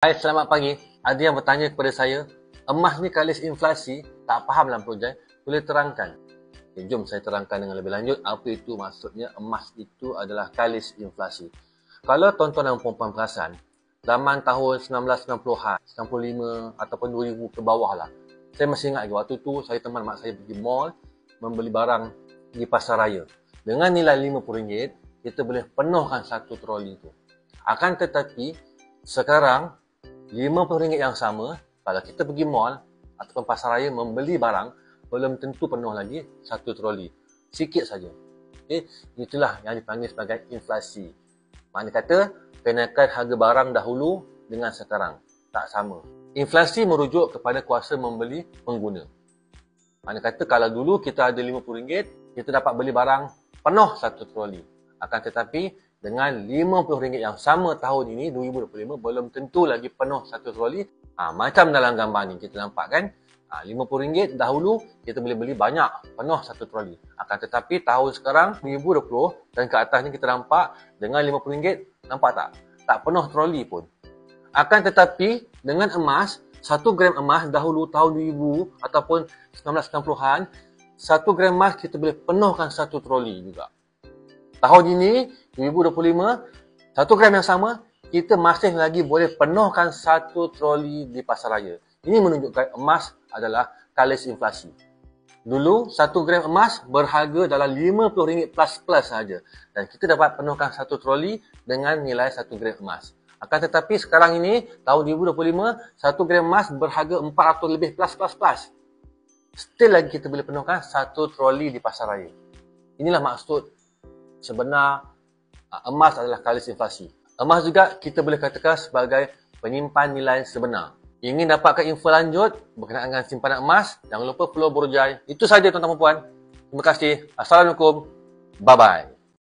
Hai, selamat pagi. Ada yang bertanya kepada saya, emas ni kalis inflasi, tak faham dalam projek, boleh terangkan? Okay, jom saya terangkan dengan lebih lanjut apa itu maksudnya emas itu adalah kalis inflasi. Kalau tuan-tuan dan puan-puan perasan, zaman tahun 1990-an, 95 ataupun 2000 ke bawah lah. Saya masih ingat lagi waktu tu saya teman mak saya pergi mall membeli barang di pasar raya. Dengan nilai RM50, kita boleh penuhkan satu troli tu. Akan tetapi sekarang RM50 yang sama, kalau kita pergi mall ataupun pasar raya membeli barang, belum tentu penuh lagi satu troli. Sikit saja. Okay? Itulah yang dipanggil sebagai inflasi. Makna kata, kenaikan harga barang dahulu dengan sekarang. Tak sama. Inflasi merujuk kepada kuasa membeli pengguna. Makna kata, kalau dulu kita ada RM50, kita dapat beli barang penuh satu troli. Akan tetapi, dengan RM50 yang sama tahun ini, 2025, belum tentu lagi penuh satu troli. Macam dalam gambar ni, kita nampak kan? RM50 dahulu, kita boleh beli banyak, penuh satu troli. Akan tetapi, tahun sekarang, 2020, dan ke atas ni kita nampak, dengan RM50, nampak tak? Tak penuh troli pun. Akan tetapi, dengan emas, 1 gram emas dahulu tahun 2000 ataupun 1990-an, 1 gram emas kita boleh penuhkan satu troli juga. Tahun ini, 2025, 1 gram yang sama, kita masih lagi boleh penuhkan satu troli di pasar raya. Ini menunjukkan emas adalah kalis inflasi. Dulu, 1 gram emas berharga dalam RM50 plus sahaja. Dan kita dapat penuhkan satu troli dengan nilai 1 gram emas. Akan tetapi sekarang ini, tahun 2025, 1 gram emas berharga 400 lebih plus. Still lagi kita boleh penuhkan satu troli di pasar raya. Inilah maksud sebenar emas adalah kalis inflasi. Emas juga kita boleh katakan sebagai penyimpan nilai sebenar. Ingin dapatkan info lanjut berkenaan dengan simpanan emas, jangan lupa follow Borojai. Itu saja tuan-tuan dan puan. Terima kasih. Assalamualaikum. Bye-bye.